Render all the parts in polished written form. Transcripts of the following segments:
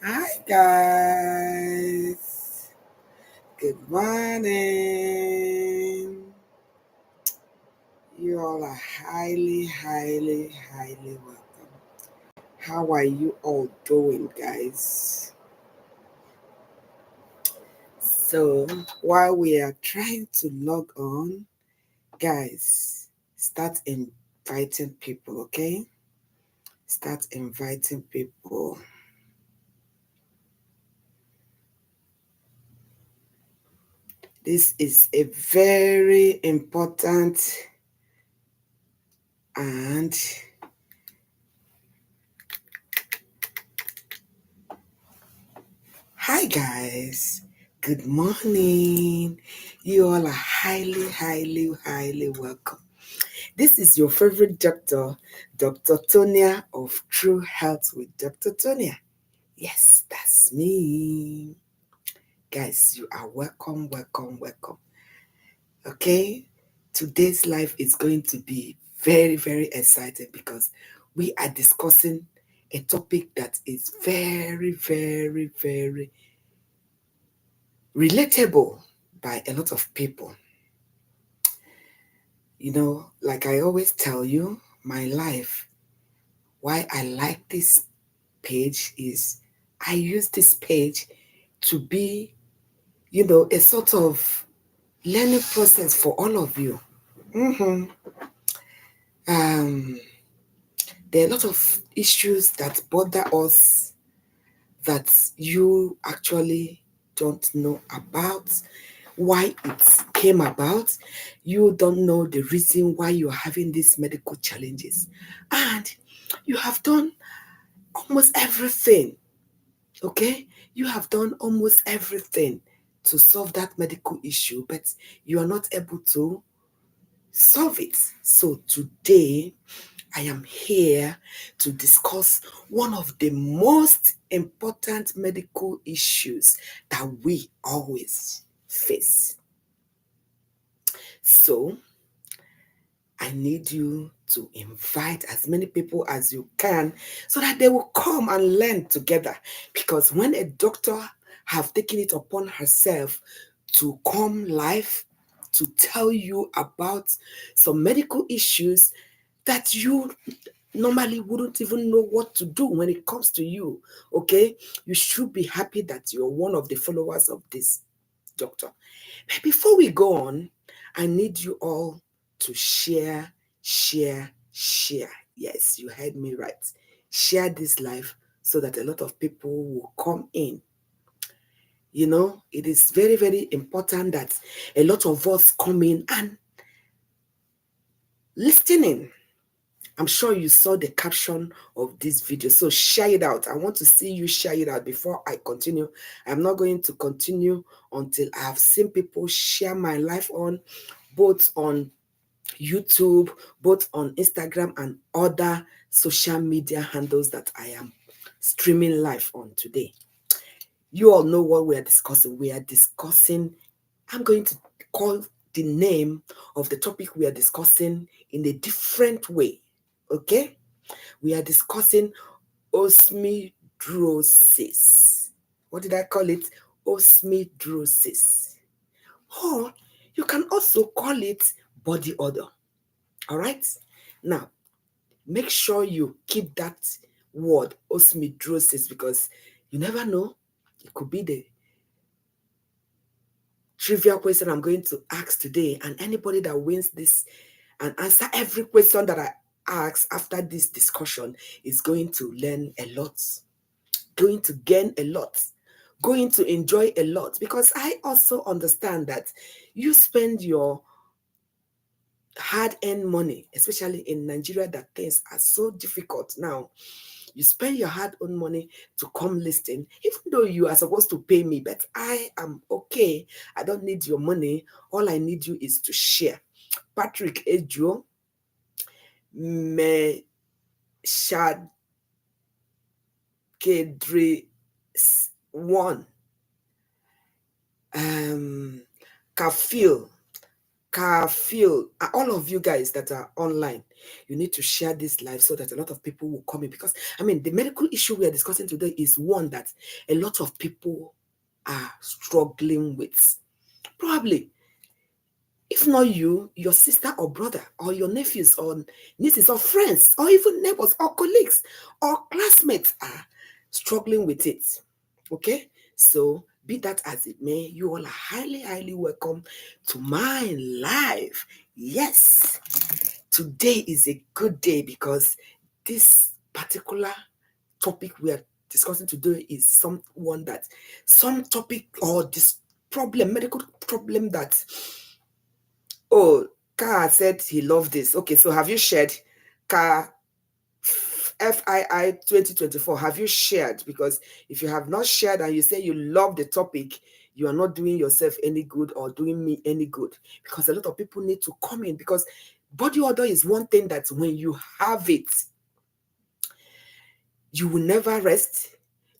Hi guys, good morning. You all are highly welcome. How are you all doing, guys? So, while we are trying to log on, guys, start inviting people, okay? Start inviting people. This is a very important and hi guys, good morning. You all are highly welcome. This is your favorite doctor, Dr. Tonia of True Health with Dr. Tonia. Yes, that's me. Guys, you are welcome. Okay, today's live is going to be very exciting because we are discussing a topic that is very relatable by a lot of people. You know, like I always tell you, my life, why I like this page is I use this page to be, a sort of learning process for all of you. Mm-hmm. There are a lot of issues that bother us that you actually don't know about, why it came about. You don't know the reason why you're having these medical challenges. And you have done almost everything, okay? You have done almost everything to solve that medical issue, but you are not able to solve it. So today, I am here to discuss one of the most important medical issues that we always face. So, I need you to invite as many people as you can so that they will come and learn together. Because when a doctor have taken it upon herself to come live to tell you about some medical issues that you normally wouldn't even know what to do when it comes to you, okay? You should be happy that you're one of the followers of this doctor. But before we go on, I need you all to share. Yes, you heard me right. Share this live so that a lot of people will come in. You know, it is very important that a lot of us come in and listening. I'm sure you saw the caption of this video, so share it out. I want to see you share it out before I continue. I'm not going to continue until I have seen people share my life on, both on YouTube, both on Instagram and other social media handles that I am streaming live on today. You all know what we are discussing. I'm going to call the name of the topic we are discussing in a different way. Okay? We are discussing osmidrosis. What did I call it? Osmidrosis. Or you can also call it body odor. All right? Now, make sure you keep that word osmidrosis because you never know. It could be the trivia question I'm going to ask today, and anybody that wins this and answer every question that I ask after this discussion is going to learn a lot, going to gain a lot, going to enjoy a lot, because I also understand that you spend your hard-earned money, especially in Nigeria that things are so difficult now. You spend your hard-earned money to come listen, even though you are supposed to pay me, but I am okay. I don't need your money. All I need you is to share. Patrick Ejo, me shad kedre one, Kafil, feel all of you guys that are online, you need to share this live so that a lot of people will come in. Because I mean, the medical issue we are discussing today is one that a lot of people are struggling with. Probably, if not you, your sister or brother, or your nephews or nieces or friends, or even neighbors or colleagues or classmates are struggling with it. Okay? So, be that as it may, you all are highly, highly welcome to my live. Yes, today is a good day because this particular topic we are discussing today is some topic or this problem, medical problem that, oh, Ka said he loved this. Okay, so have you shared Ka FII 2024? Have you shared? Because if you have not shared and you say you love the topic, you are not doing yourself any good or doing me any good. Because a lot of people need to come in, because body odor is one thing that when you have it, you will never rest.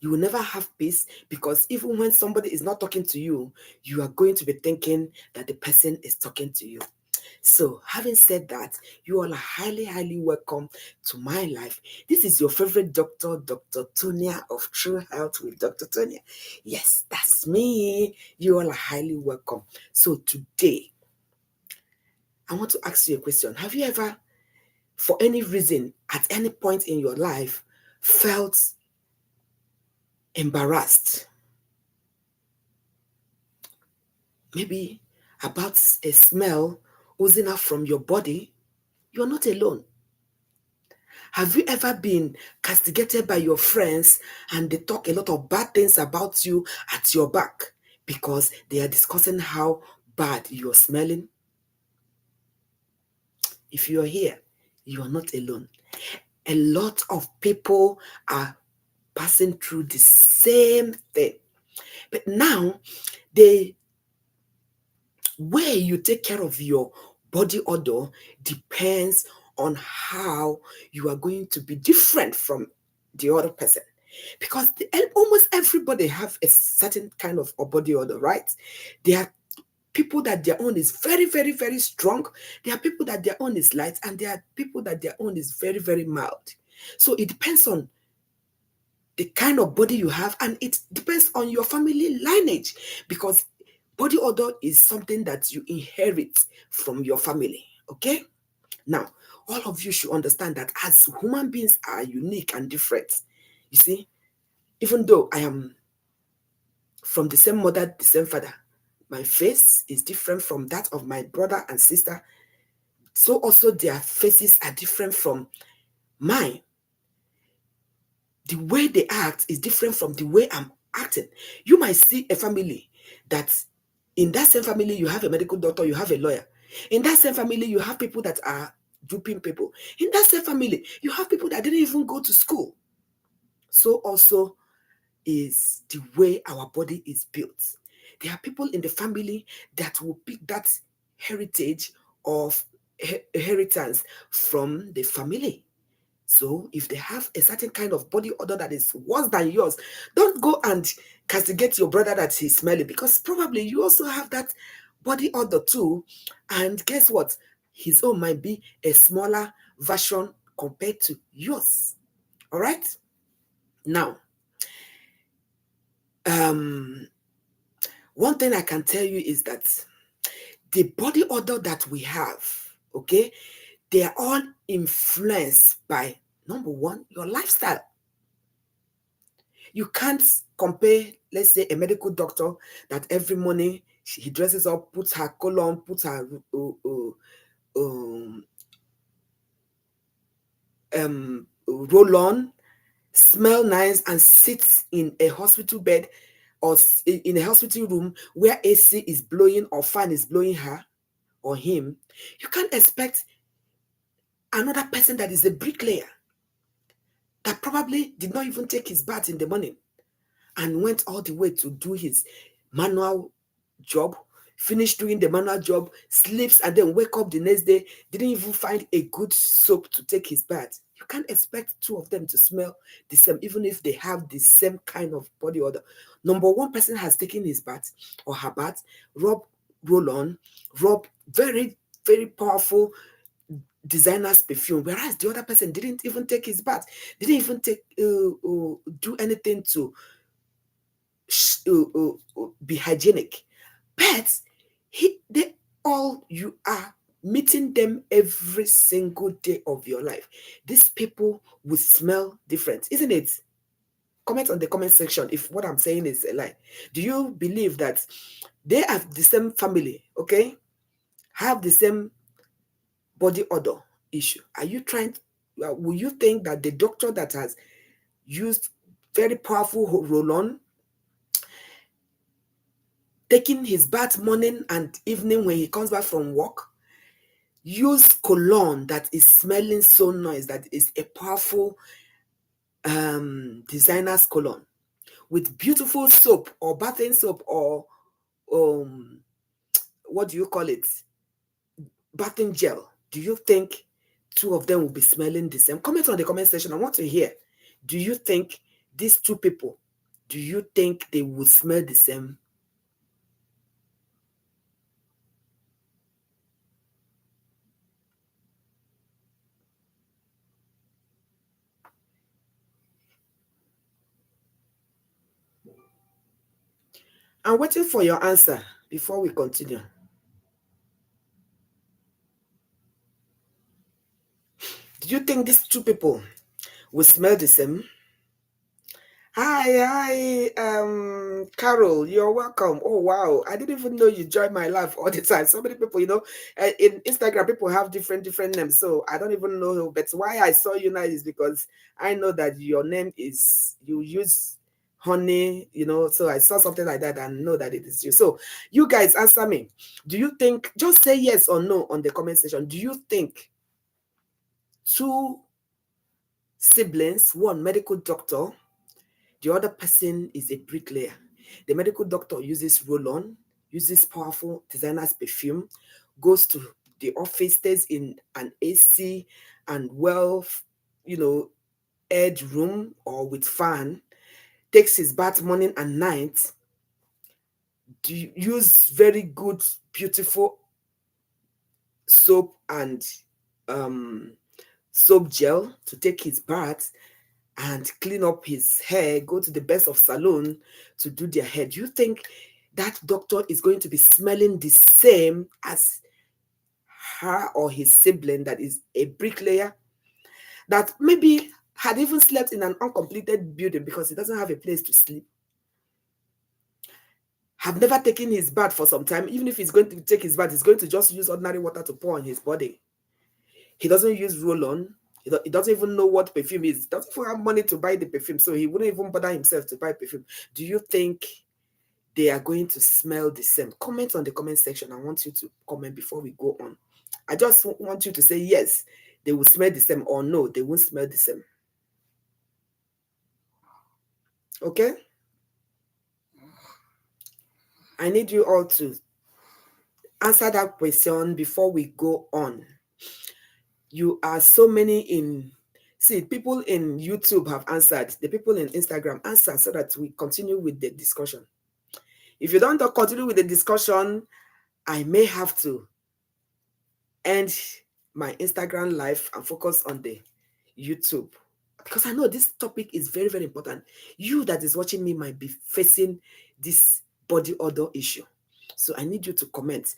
You will never have peace, because even when somebody is not talking to you, you are going to be thinking that the person is talking to you. So, having said that, you all are highly, highly welcome to my life. This is your favorite doctor, Dr. Tonia of True Health with Dr. Tonia. Yes, that's me. You all are highly welcome. So, today, I want to ask you a question. Have you ever, for any reason, at any point in your life, felt embarrassed? Maybe about a smell oozing out from your body? You're not alone. Have you ever been castigated by your friends and they talk a lot of bad things about you at your back because they are discussing how bad you're smelling? If you're here, you are not alone. A lot of people are passing through the same thing. But now, the way you take care of your body odor depends on how you are going to be different from the other person. Because almost everybody have a certain kind of body odor, right? There are people that their own is very, very, very strong. There are people that their own is light, and there are people that their own is very, very mild. So it depends on the kind of body you have, and it depends on your family lineage, because body odor is something that you inherit from your family. Okay? Now, all of you should understand that as human beings are unique and different. You see, even though I am from the same mother, the same father, my face is different from that of my brother and sister. So also their faces are different from mine. The way they act is different from the way I'm acting. You might see a family that in that same family, you have a medical doctor, you have a lawyer. In that same family, you have people that are duping people. In that same family, you have people that didn't even go to school. So also is the way our body is built. There are people in the family that will pick that heritage of inheritance from the family. So if they have a certain kind of body odor that is worse than yours, don't go and castigate your brother that he's smelling, because probably you also have that body odor too. And guess what? His own might be a smaller version compared to yours. All right? Now, one thing I can tell you is that the body odor that we have, okay, they are all influenced by, number one, your lifestyle. You can't compare, let's say, a medical doctor that every morning he dresses up, puts her cologne, puts her roll on, smell nice, and sits in a hospital bed or in a hospital room where AC is blowing or fan is blowing her or him. You can't expect another person that is a bricklayer that probably did not even take his bath in the morning and went all the way to do his manual job, finish doing the manual job, sleeps, and then wake up the next day, didn't even find a good soap to take his bath. You can't expect two of them to smell the same, even if they have the same kind of body odor. Number one person has taken his bath or her bath, rub roll-on, rub very, very powerful designer's perfume, whereas the other person didn't even take his bath, didn't even do anything to be hygienic. But they all, you are meeting them every single day of your life. These people will smell different, isn't it? Comment on the comment section if what I'm saying is a lie. Do you believe that they have the same family, okay? Have the same body odor issue? Are you trying to, will you think that the doctor that has used very powerful roll-on, taking his bath morning and evening when he comes back from work, use cologne that is smelling so nice, that is a powerful designer's cologne, with beautiful soap or bathing soap or um what do you call it, bathing gel? Do you think two of them will be smelling the same? Comment on the comment section. I want to hear, do you think these two people, do you think they will smell the same? I'm waiting for your answer before we continue. Do you think these two people will smell the same? Hi, Carol, you're welcome. Oh, wow. I didn't even know you join my live all the time. So many people, in Instagram, people have different names. So I don't even know. But why I saw you now is because I know that your name is, you use honey, so I saw something like that and know that it is you. So you guys answer me. Do you think, just say yes or no on the comment section. Do you think two siblings, one medical doctor, the other person is a bricklayer? The medical doctor uses roll-on, uses powerful designer's perfume, goes to the office, stays in an AC and aired room or with fan, takes his bath morning and night, use very good, beautiful soap and soap gel to take his bath and clean up his hair, go to the best of salon to do their hair. Do you think that doctor is going to be smelling the same as her or his sibling that is a bricklayer, that maybe had even slept in an uncompleted building because he doesn't have a place to sleep, have never taken his bath for some time? Even if he's going to take his bath, he's going to just use ordinary water to pour on his body. He doesn't use roll-on. He doesn't even know what perfume is. He doesn't even have money to buy the perfume, so he wouldn't even bother himself to buy perfume. Do you think they are going to smell the same? Comment on the comment section. I want you to comment before we go on. I just want you to say yes, they will smell the same, or no, they won't smell the same. Okay? I need you all to answer that question before we go on. You are so many people in YouTube have answered, the people in Instagram answer, so that we continue with the discussion. If you don't continue with the discussion, I may have to end my Instagram live and focus on the YouTube, because I know this topic is very, very important. You that is watching me might be facing this body odor issue. So I need you to comment.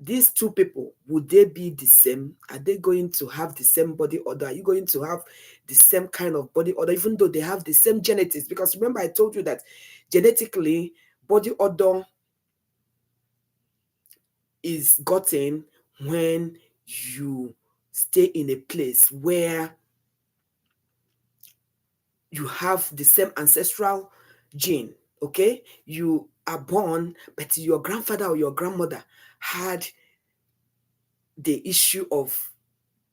These two people, would they be the same? Are they going to have the same body odor? Are you going to have the same kind of body odor, even though they have the same genetics? Because remember, I told you that genetically, body odor is gotten when you stay in a place where you have the same ancestral gene, okay? You are born, but your grandfather or your grandmother had the issue of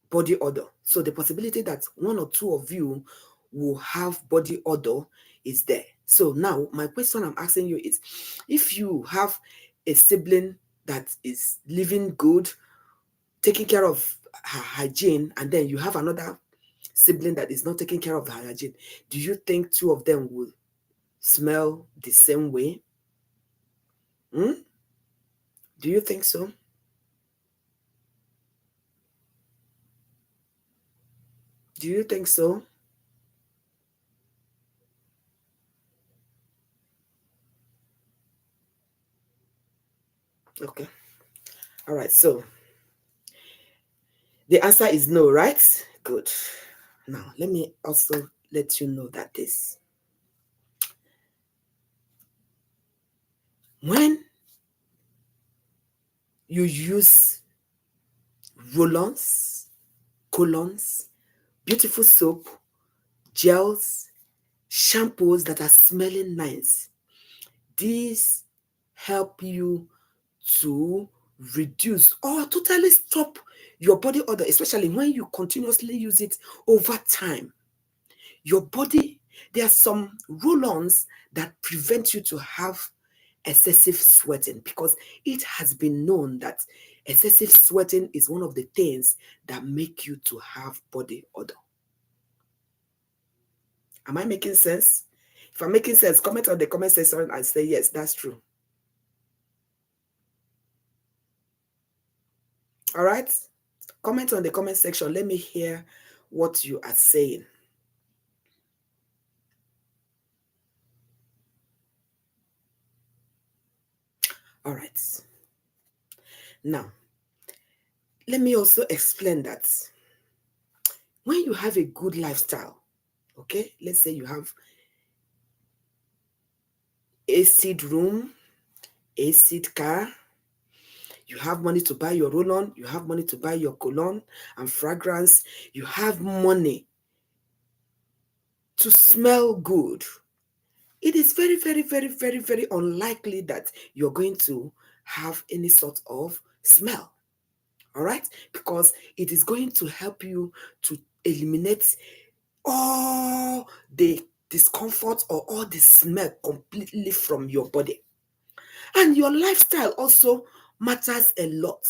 body odor. So the possibility that one or two of you will have body odor is there. So now my question I'm asking you is, if you have a sibling that is living good, taking care of her hygiene, and then you have another sibling that is not taking care of her hygiene, do you think two of them will smell the same way? Do Do you think so? Do you think so? Okay. All right. So the answer is no, right? Good. Now, let me also let you know that when you use roll-ons, colognes, beautiful soap, gels, shampoos that are smelling nice, these help you to reduce or totally stop your body odor, especially when you continuously use it over time. Your body, there are some roll-ons that prevent you to have excessive sweating, because it has been known that excessive sweating is one of the things that make you to have body odor. Am I making sense? If I'm making sense, comment on the comment section and say yes, that's true. All right? Comment on the comment section. Let me hear what you are saying. All right. Now, let me also explain that when you have a good lifestyle, okay, let's say you have AC room, AC car, you have money to buy your roll-on, you have money to buy your cologne and fragrance, you have money to smell good. It is very, very, very, very, very unlikely that you're going to have any sort of smell. All right? Because it is going to help you to eliminate all the discomfort or all the smell completely from your body. And your lifestyle also matters a lot.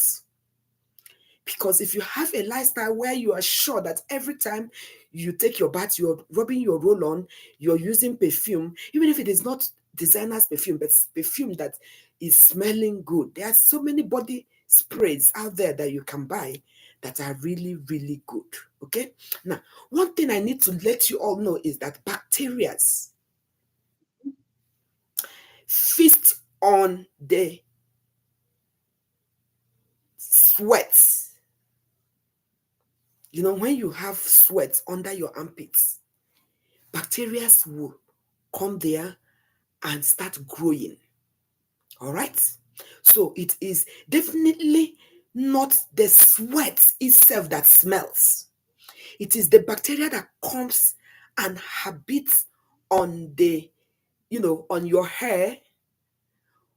Because if you have a lifestyle where you are sure that every time you take your bath, you're rubbing your roll on, you're using perfume, even if it is not designer's perfume, but perfume that is smelling good. There are so many body sprays out there that you can buy that are really, really good. Okay? Now, one thing I need to let you all know is that bacteria feast on the sweat. You know, when you have sweat under your armpits, bacteria will come there and start growing. All right? So it is definitely not the sweat itself that smells. It is the bacteria that comes and habits on the, on your hair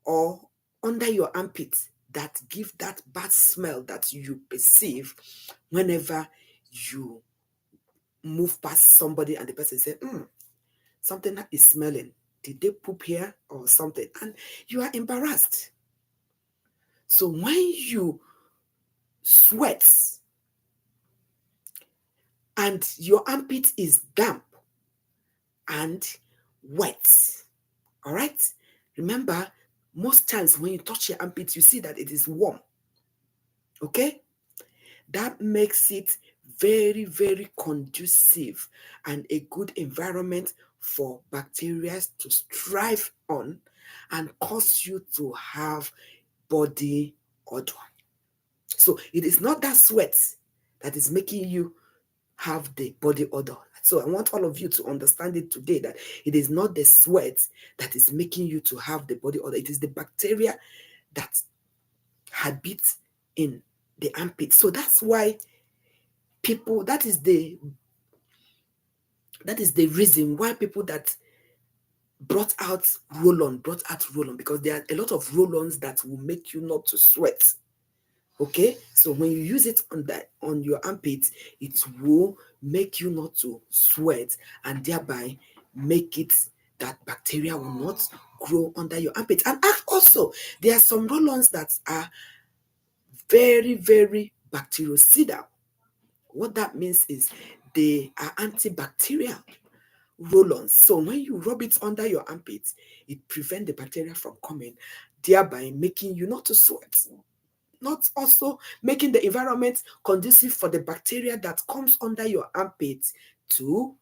or under your armpits that give that bad smell that you perceive whenever you move past somebody and the person says, something that is smelling. Did they poop here or something? And you are embarrassed. So when you sweat and your armpit is damp and wet, all right? Remember, most times when you touch your armpit, you see that it is warm, okay? That makes it very, very conducive and a good environment for bacteria to thrive on and cause you to have body odor. So it is not that sweat that is making you have the body odor. So I want all of you to understand it today, that it is not the sweat that is making you to have the body odor. It is the bacteria that habit in the armpit. So that's why people, that is the reason why people that brought out roll-on, because there are a lot of roll-ons that will make you not to sweat. Okay, so when you use it on your armpit, it will make you not to sweat and thereby make it that bacteria will not grow under your armpit. And also, there are some roll-ons that are very, very bactericidal. What that means is they are antibacterial roll-ons. So when you rub it under your armpits, it prevents the bacteria from coming thereby making you not to sweat, not also making the environment conducive for the bacteria that comes under your armpit to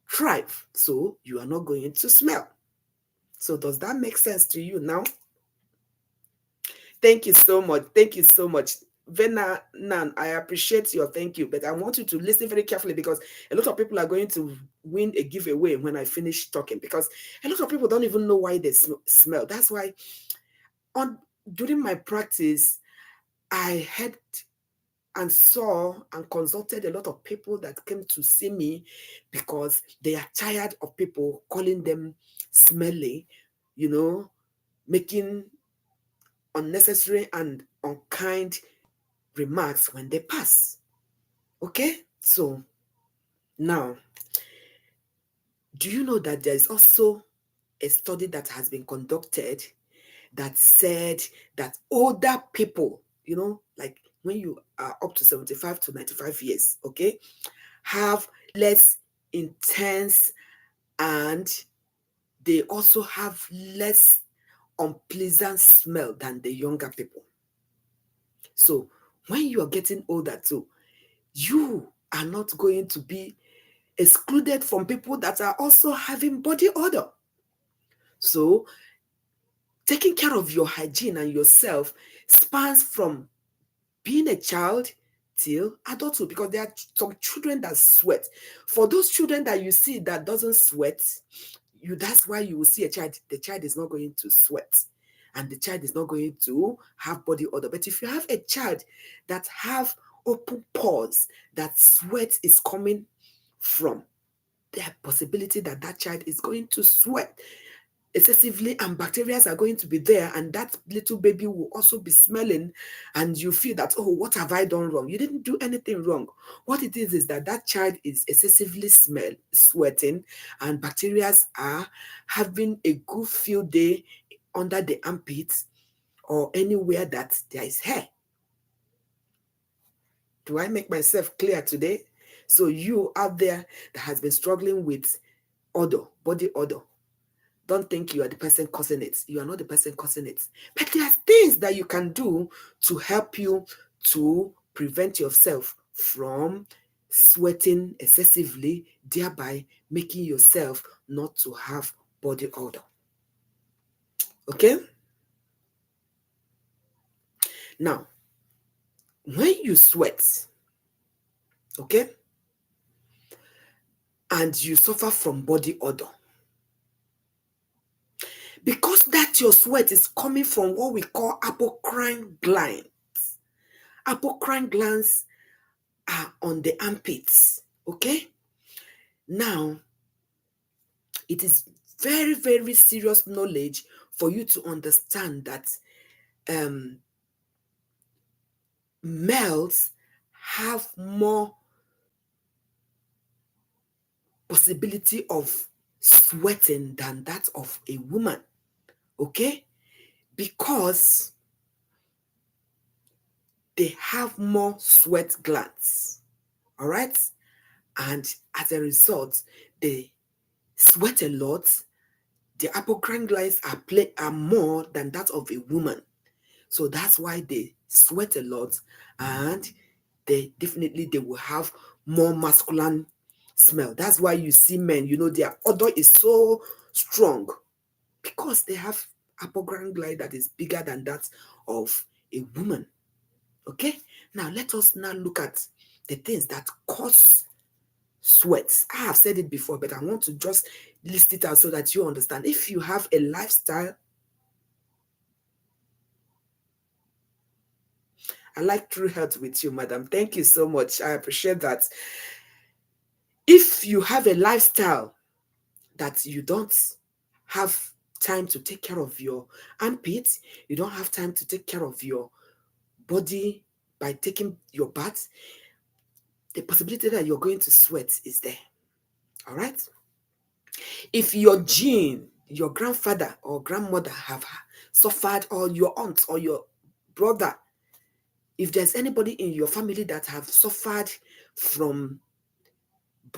thrive. So you are not going to smell. So does that make sense to you now? Thank you so much. Thank you so much. Vena Nan, I appreciate your thank you, but I want you to listen very carefully because a lot of people are going to win a giveaway when I finish talking, because a lot of people don't even know why they smell. That's why during my practice, I heard and saw and consulted a lot of people that came to see me because they are tired of people calling them smelly, making unnecessary and unkind remarks when they pass. Okay? So now, do you know that there is also a study that has been conducted that said that older people, like when you are up to 75 to 95 years, okay, have less intense, and they also have less unpleasant smell than the younger people. So when you are getting older too, you are not going to be excluded from people that are also having body odor. So taking care of your hygiene and yourself spans from being a child till adulthood, because there are some children that sweat. For those children that you see that doesn't sweat, that's why you will see a child, the child is not going to sweat and the child is not going to have body odor. But if you have a child that have open pores that sweat is coming from, there possibility that that child is going to sweat excessively and bacteria are going to be there, and that little baby will also be smelling, and you feel that, oh, what have I done wrong? You didn't do anything wrong. What it is that that child is excessively sweating, and bacteria are having a good field day under the armpits or anywhere that there is hair. Do I make myself clear today? So you out there that has been struggling with odor, body odor, don't think you are the person causing it. You are not the person causing it. But there are things that you can do to help you to prevent yourself from sweating excessively, thereby making yourself not to have body odor. Okay? Now, when you sweat, okay, and you suffer from body odor, because that your sweat is coming from what we call apocrine glands. Apocrine glands are on the armpits, okay? Now, it is very, very serious knowledge for you to understand that males have more possibility of sweating than that of a woman, okay? Because they have more sweat glands, all right? And as a result, they sweat a lot. The apocrine glands are more than that of a woman. So that's why they sweat a lot, and they will have more masculine smell. That's why you see men, their odor is so strong because they have apocrine gland that is bigger than that of a woman. Okay? Now let us now look at the things that cause sweat. I have said it before, but I want to just list it out so that you understand. If you have a lifestyle, I like true health with you, madam. Thank you so much. I appreciate that. If you have a lifestyle that you don't have time to take care of your armpits, you don't have time to take care of your body by taking your bath, the possibility that you're going to sweat is there. All right? If your gene, your grandfather or grandmother have suffered, or your aunt or your brother, if there's anybody in your family that have suffered from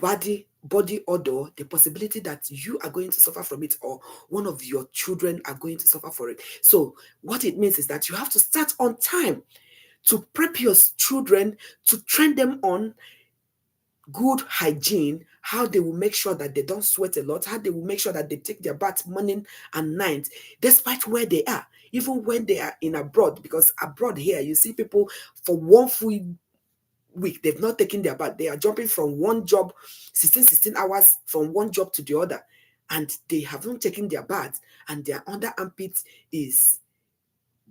body body odor, the possibility that you are going to suffer from it or one of your children are going to suffer for it. So what it means is that you have to start on time to prep your children, to train them on good hygiene, how they will make sure that they don't sweat a lot, how they will make sure that they take their bath morning and night, despite where they are, even when they are in abroad. Because abroad here, you see people for one full week, they've not taken their bath. They are jumping from one job, 16 hours from one job to the other, and they haven't taken their bath, and their under armpit is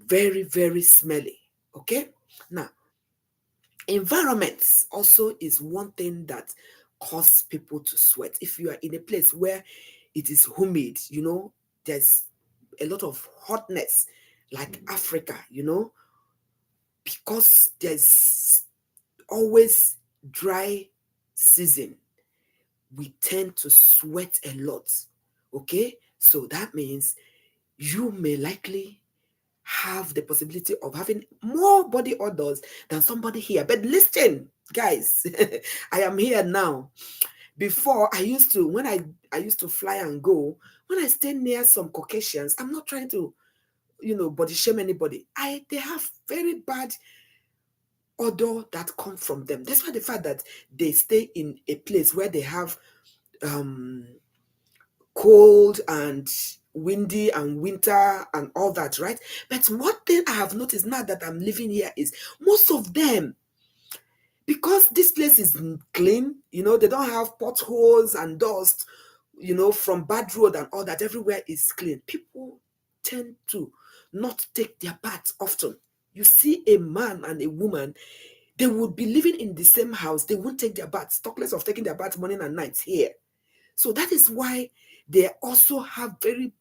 very, very smelly. Okay? Now, environments also is one thing that causes people to sweat. If you are in a place where it is humid, there's a lot of hotness, like Africa, because there's always dry season, we tend to sweat a lot. Okay, so that means you may likely have the possibility of having more body odors than somebody here. But listen, guys, I am here now. Before, when I used to fly and go, when I stay near some Caucasians, I'm not trying to, body shame anybody. They have very bad odor that come from them. That's why the fact that they stay in a place where they have cold and windy and winter and all that, right? But one thing I have noticed now that I'm living here is most of them, because this place is clean, they don't have potholes and dust, from bad road and all that. Everywhere is clean. People tend to not take their baths often. You see a man and a woman, they would be living in the same house. They won't take their baths, talk less of taking their baths morning and night here. So that is why they also have very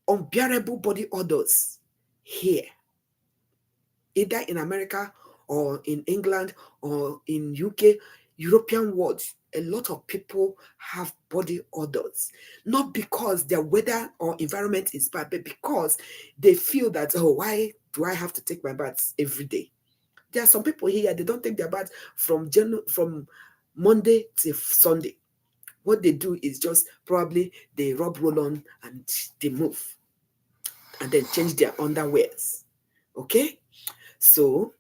unbearable body odors here, either in America or in England or in UK, European world. A lot of people have body odors, not because their weather or environment is bad, but because they feel that, oh, why do I have to take my baths every day? There are some people here, they don't take their bath from Monday to Sunday. What they do is just probably they rub roll-on and they move and then change their underwears. Okay? So,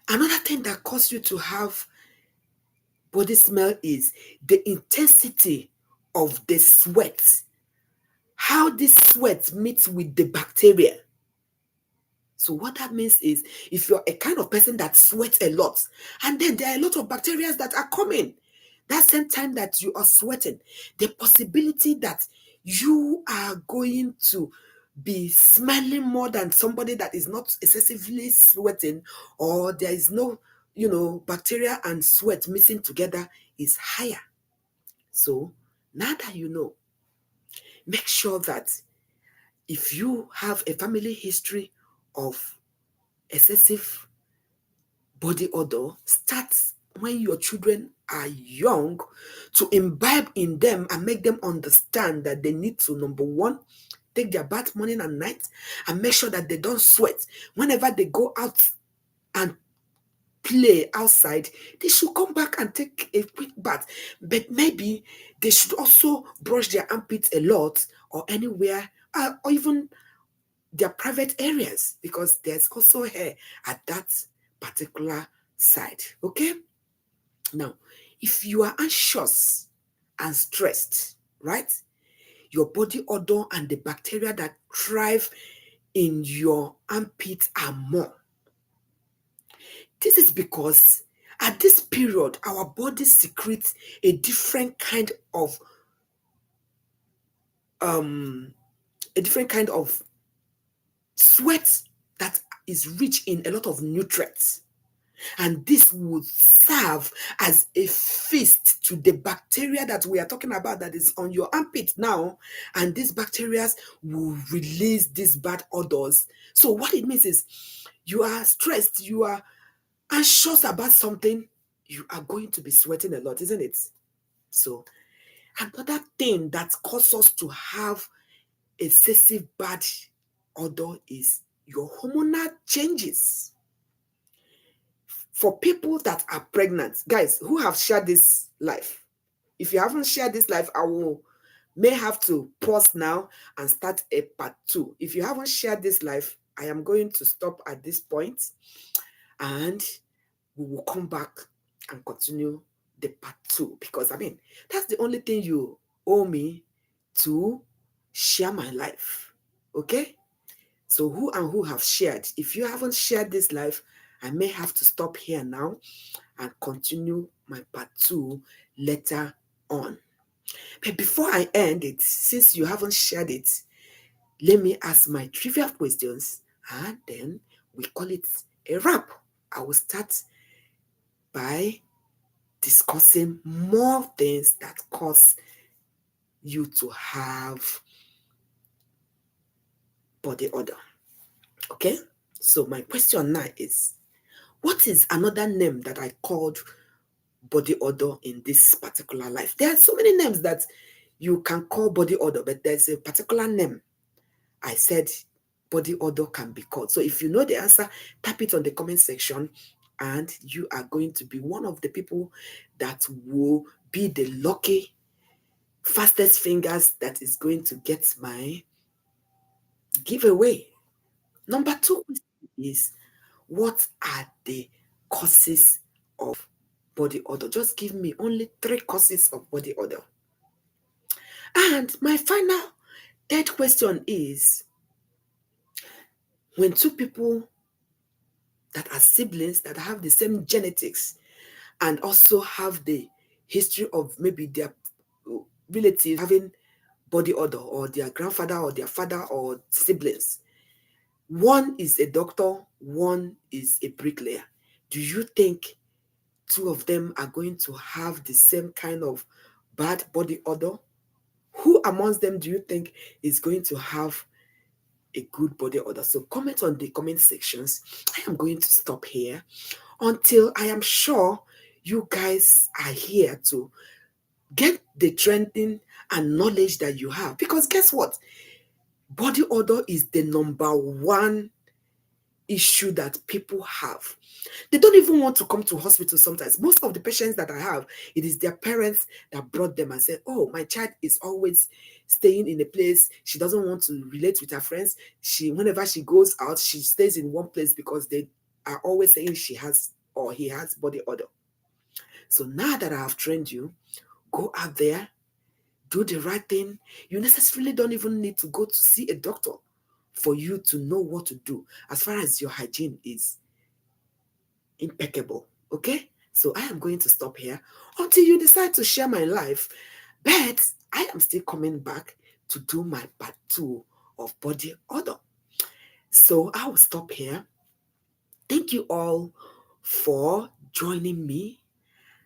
another thing that causes you to have body smell is the intensity of the sweat. How this sweat meets with the bacteria. So what that means is, if you're a kind of person that sweats a lot, and then there are a lot of bacteria that are coming, that same time that you are sweating, the possibility that you are going to be smelling more than somebody that is not excessively sweating, or there is no, bacteria and sweat mixing together, is higher. So now that you know, make sure that if you have a family history of excessive body odor, start when your children are young, to imbibe in them and make them understand that they need to, number one, take their bath morning and night, and make sure that they don't sweat. Whenever they go out and play outside, they should come back and take a quick bath. But maybe they should also brush their armpits a lot, or anywhere, or even their private areas, because there's also hair at that particular side. Okay? Now, if you are anxious and stressed, right, your body odor and the bacteria that thrive in your armpit are more. This is because at this period, our body secretes a different kind of sweat that is rich in a lot of nutrients. And this would serve as a feast to the bacteria that we are talking about that is on your armpit now. And these bacteria will release these bad odors. So what it means is, you are stressed, you are anxious about something, you are going to be sweating a lot, isn't it? So another thing that causes us to have excessive bad odor is your hormonal changes. For people that are pregnant, guys who have shared this life, if you haven't shared this life, may have to pause now and start a part 2. If you haven't shared this life, I am going to stop at this point, and we will come back and continue the part 2, because I mean, that's the only thing you owe me, to share my life. Okay? So who have shared? If you haven't shared this life, I may have to stop here now and continue my part 2 later on. But before I end it, since you haven't shared it, let me ask my trivia questions, and then we call it a wrap. I will start by discussing more things that cause you to have body odor. Okay? So my question now is, what is another name that I called body odor in this particular life? There are so many names that you can call body odor, but there's a particular name I said body odor can be called. So if you know the answer, type it on the comment section, and you are going to be one of the people that will be the lucky fastest fingers that is going to get my giveaway. Number 2 is, what are the causes of body odor? Just give me only 3 causes of body odor. And my final third question is, when two people that are siblings that have the same genetics and also have the history of maybe their relatives having body odor, or their grandfather or their father or siblings, one is a doctor, one is a bricklayer, do you think 2 of them are going to have the same kind of bad body odor? Who amongst them do you think is going to have a good body odor? So comment on the comment sections. I am going to stop here until I am sure you guys are here to get the trending and knowledge that you have. Because guess what? Body odor is the number 1 issue that people have. They don't even want to come to hospital sometimes. Most of the patients that I have, it is their parents that brought them and said, oh, my child is always staying in a place. She doesn't want to relate with her friends. Whenever she goes out, she stays in one place because they are always saying she has or he has body odor. So now that I have trained you, go out there, do the right thing. You necessarily don't even need to go to see a doctor for you to know what to do as far as your hygiene is impeccable. Okay? So I am going to stop here until you decide to share my life. But I am still coming back to do my part 2 of body odor. So I will stop here. Thank you all for joining me.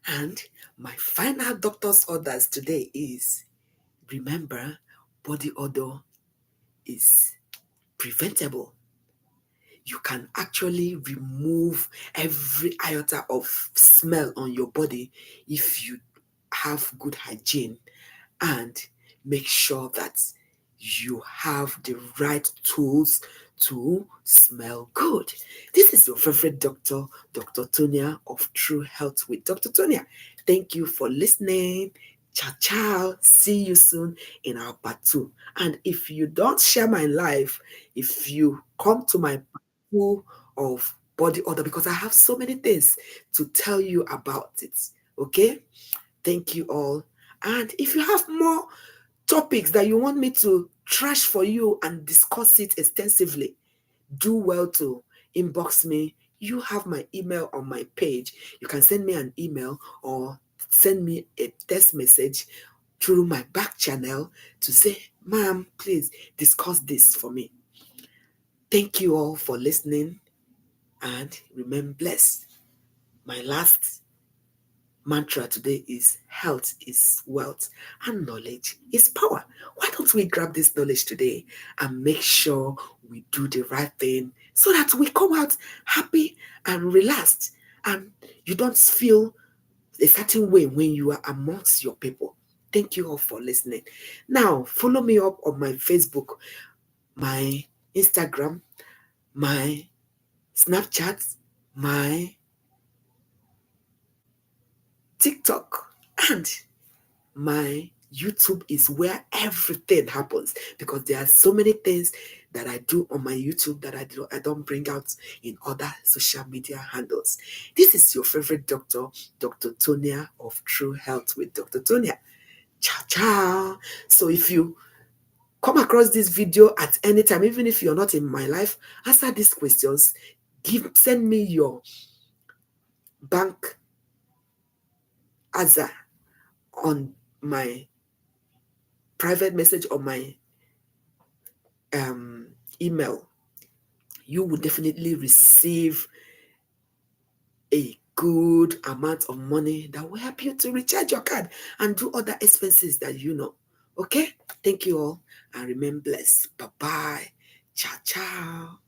And my final doctor's orders today is, remember, body odor is preventable. You can actually remove every iota of smell on your body if you have good hygiene, and make sure that you have the right tools to smell good. This is your favorite doctor, Dr. Tonia of True Health with Dr. Tonia. Thank you for listening. Ciao, ciao. See you soon in our part 2. And if you don't share my life, if you come to my part 2 of body odor, because I have so many things to tell you about it. Okay? Thank you all. And if you have more topics that you want me to trash for you and discuss it extensively, do well to inbox me. You have my email on my page. You can send me an email or send me a text message through my back channel to say, ma'am, please discuss this for me. Thank you all for listening, and remain blessed. My last mantra today is, health is wealth and knowledge is power. Why don't we grab this knowledge today and make sure we do the right thing so that we come out happy and relaxed, and you don't feel a certain way when you are amongst your people. Thank you all for listening. Now, follow me up on my Facebook, my Instagram, my Snapchat, my TikTok, and my YouTube is where everything happens, because there are so many things that I do on my YouTube that I don't bring out in other social media handles. This is your favorite doctor, Dr. Tonia of True Health with Dr. Tonia. Ciao, ciao. So if you come across this video at any time, even if you're not in my life, answer these questions. Send me your bank answer on my private message or my email. You will definitely receive a good amount of money that will help you to recharge your card and do other expenses that you know. Okay? Thank you all and remain blessed. Bye bye. Ciao, ciao.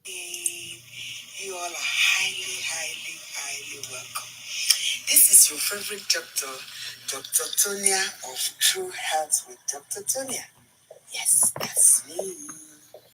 You all are highly, highly, highly welcome. This is your favorite doctor, Dr. Tonia of True Health with Dr. Tonia.